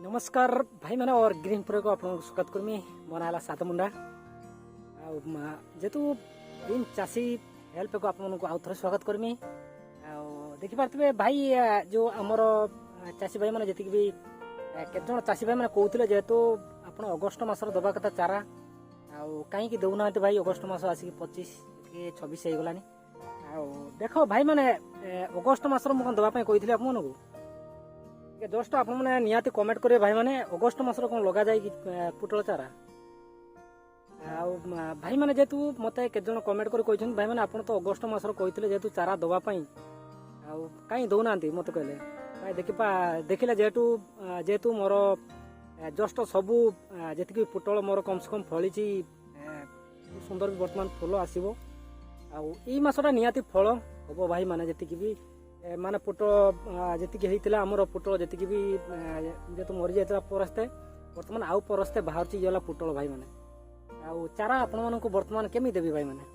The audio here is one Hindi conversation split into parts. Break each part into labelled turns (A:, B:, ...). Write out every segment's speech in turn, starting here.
A: नमस्कार भाई मैंने और ग्रीन प्रो को आपको स्वागत करमी बनाला सात मुंडा जेतु ग्रीन चाषी हेल्प को आपको आउ थे स्वागत करमी देखि पार्थे भाई जो आमर चाषी भाई मैंने जी भी केत चाषी भाई मैंने कहते जेहेतु आप अगस्ट मसर दबा कथा चारा कहीं दौना भाई अगस्ट मस आसिक 25-26 हो गलानी देख भाई मैंने अगस्ट मसर मुझे दवाई कही आपको जस्ट आप निहाती कमेंट करेंगे भाई मैंने अगस्ट मसर कौन लगा जाए कि पुटल चारा भाई मैंने जेहेतु मत केत कमेंट कर भाई मैंने आप तो अगस्ट मसर कहते जेहेतु चारा दवाई कहीं दौना मत कहले भाई देखिले जेहेतु जेहेतु मोर जस्ट सबू जी पुटल मोर कम से कम फली सुंदर भी बर्तमान फल आसो आसटा निहाती फल हम भाई मैंने जी भी माने पुट जी आमर पुट जी भी जेहेतु मरी जाता परस्ते बर्तमान आउ परस्ते बाहर गला पुटल भाई मैंने चारा आपण बर्तमान केमी देवी भाई मैंने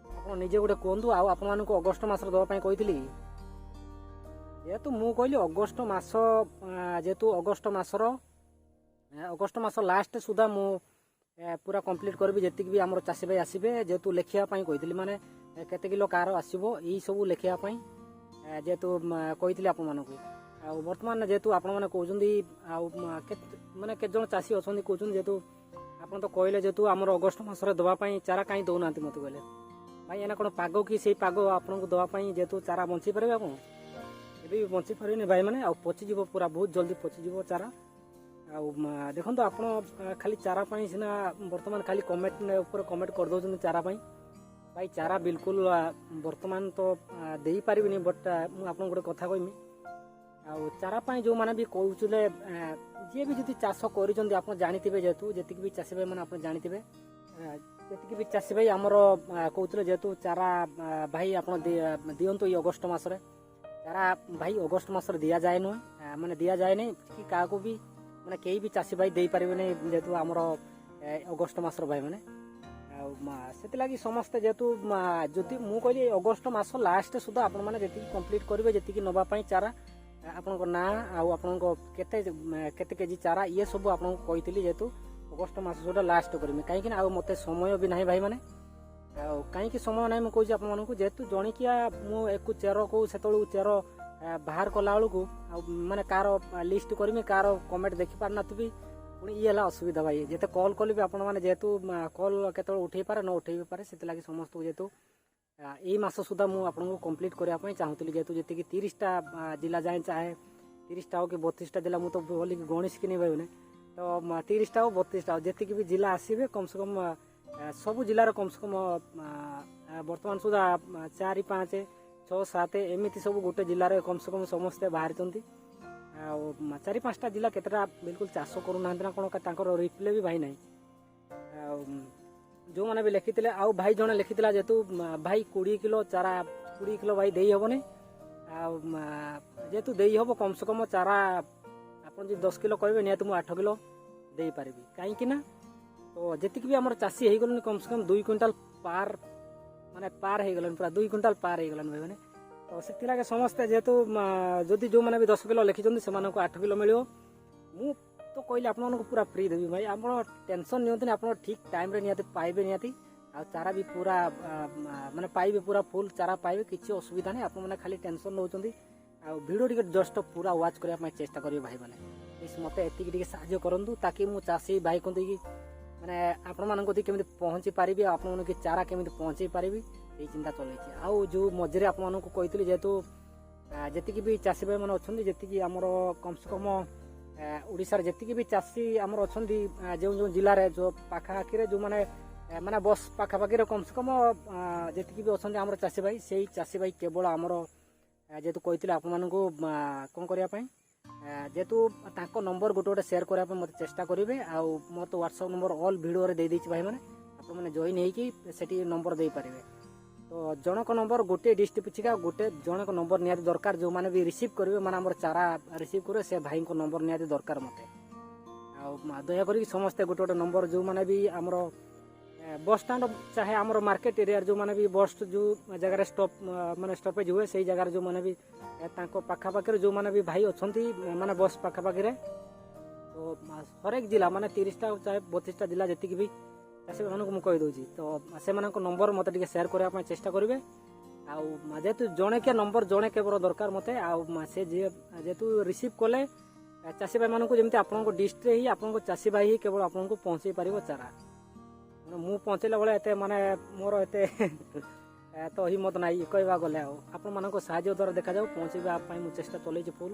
A: आप निजे गोटे कहतु आपको अगस्ट मसर दवाई कही जेहेतु मु कहली अगस्ट मस जेहेतु अगस्ट मस लास्ट सुधा मु पूरा कंप्लीट करी जी भी आम चाषी भाई आसबे जेहेतु लिखापी कही माने केते किलो कार आसो यही सब लिखापी जेहेतु कही आप बर्तमान जेहेतु आप माने केत जन चाषी अच्छा कहते जेहेतु आप तो कहले जेहेतु आम अगस्ट मसर दवाई चारा कहीं दौना मत कहले भाई एना कौन पाग कि से पाग आपको दवाई जेहेतु चारा बंची पारे आप भी बंची पारे भाई मैंने पचिज पूरा बहुत जल्दी पचिज चारा देखो आप खाली चारा सीना बर्तमान खाली कमेंट ऊपर कमेंट कर दौरान चारा भाई चारा बिल्कुल बर्तमान तो दे पारिनी बट मुझे गोटे कथा कहमी चारा जो मैंने भी कहते जी भी जो चाष कर जाथे जेहेतु जी भी चाषी भाई मैंने आप जानते जी भी चाषी भाई आमर कहते जेहेतु चारा भाई आप दिंतु ये अगस्ट मसरे चारा भाई अगस्ट मसरे दि जाए नुहे मैंने दि जाए नहीं कि क्या भी मैंने कई भी चाषी भाई दे पारे जेहेतु आमर अगस्ट मसर भाई मैंने से लगी समस्ते जेहेतु जदि मुझे कहली अगस्ट मस लास्ट सुधा आप कंप्लीट करेंगे जी नापी चारा आपण ना केते केजी चारा ये सब आपको कही जेहेतु अगस्ट मस सुधा लास्ट करेंगे कहीं मत समय भी ना भाई मैंने कहीं समय ना मुझे आपको जेहेतु जणिकिया मुझे चेर को से चेर बाहर कला बेलू माने कार लिस्ट करी कार कमेंट देखी पार नाथी पुणी ये असुविधा भाई जिते कल कल भी आपने जेहेतु कल केत उठे पारे न उठे पारे से लगी समस्त जेहेतु यही मस सुधा मुझे कंप्लीट करने चाहूली जेहेतु जी 30टा जिला जाए चाहे 30टा हो कि 32टा जिला मुझे तो बोल गणेश कि नहीं भाई तो 30टा हो 32टा हो जी भी जिला आसबे कम से कम सबू जिलार कम से कम बर्तमान सुधा 4-5-6-7 एमती सब गोटे जिले कम से कम समस्ते बाहरी 4-5टा जिला केतटा बिल्कुल चाष करूना कौन रिप्ले भी भाई ना जो मैंने भी लिखी आउ भाई जड़े लिखी जेहेतु भाई 20 किलो चारा 20 किलो भाई दे हेनी जेहेतु दे हम कम से कम चारा आप 10 किलो कहे निहत मुझे 8 किलो दे पारि कहीं तो जी भी आम चाषी हो गलन कम से कम 2 क्विंटाल पार माने पार हो गलन पूरा 2 क्विंटाल पार हो गलन भाई मैंने तो से समस्ते जेहेतु जदि जो मैंने भी 10 किलो लिखिं से 8 किलो मिले मु तो कहली आप पूरा फ्री देवी भाई आप टेंशन नियंतु आप ठीक टाइम रे निहाती पाइबे निहाती आ चारा भी पूरा माने पाइबे पूरा फुल चारा पाइबे किसी असुविधा नहीं आप मैंने खाली टेंशन नौ वीडियो टी जस्ट पूरा वाच करने चेष्टा करेंगे भाई मैंने मत एति साहाय्य करूँ ताकि मु चाषी भाई कहते कि मैंने आपण केमी पहुँची पारि आप चारा केमी पहुँचे पारि ये चिंता चलती आउ जो मझे आपको कही जेहेतु जी भी चाषी भाई मैंने अच्छा जी आमर कम से कम ओडिशार जी भी चाषी आमर अच्छा जो जो जिले में जो पाखापाखि जो मैंने माने बस पाखापाखि कम से कम जी भी अच्छा आम चाषी भाई से चाषी भाई केवल आमर जेहेतु कही आपको कौन करने जेहेतु तांको नंबर गोटे गोटे शेयर करने मत चेष्टा करेंगे आउ मोर तो व्हाट्सएप नंबर ऑल वीडियो दे देछि भाई मैंने आपने जॉइन होती नंबर दे पारे तो जनक नंबर गोटे डिस्ट्रिक्ट पिछिका गोटे जनक नंबर निहाती दरकार जो मैंने भी रिसीव करेंगे मैंने आम चारा रिसीव करेंगे से भाई को नंबर निहाती दरकार मत दयाकर समस्ते गोटे गोटे नंबर जो मैंने भी आमर बस स्टाण्ड चाहे आमर मार्केट एरिया जो मैंने भी बस जो जगह स्टॉप माने स्टॉपेज हुए से जगह जो मैंने भी पाखापाखि जो मैंने भी भाई अच्छा माने बस पाखापाखि तो हरेक जिला माने 30टा चाहे 32टा जिला जी भी चाषी भाई को कहीदे तो से नंबर मत सेयार करने चेष्टा करेंगे जेहेतु जड़े के नंबर जड़े केवल दरकार मत से जेहेतु रिसीव कले चाषी भाई मानक जमी आप डिस्ट्रिक्ट ही आप चाषी भाई ही केवल आपको पहुँचे पार चारा मु पहुँचला बेले माने मोर एत तो हिम्मत ना कहवा गले आपण साहाय्य द्वारा देखा जाऊ पहुँचाई मुझे चेष्टा चलई फुल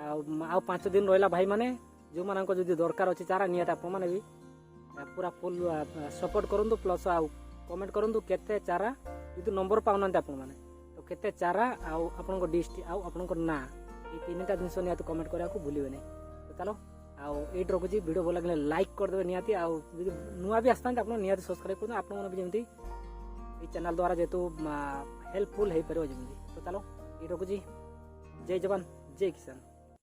A: आ 5 दिन रहा भाई मैंने जो मान जो दरकार अच्छी चारा निहत आप भी पूरा फुल सपोर्ट करूँ प्लस आउ कमेंट करूँ केते चारा जो नंबर पाऊना आपण मैंने तो केते चारा आपण डिस्ट्रिक्ट आउ ना ये 3टा जिन निहत कमेंट करने को भूलिए नहीं तो चलो ये रखुची वीडियो भल लगे लाइक करदे निहती नुआ भी आसता आप निहती सब्सक्राइब कर आप जमी चैनल द्वारा जेहेतु हेल्पफुल हो पार जमी तो चलो ये रखुची जय जवान जय किसान।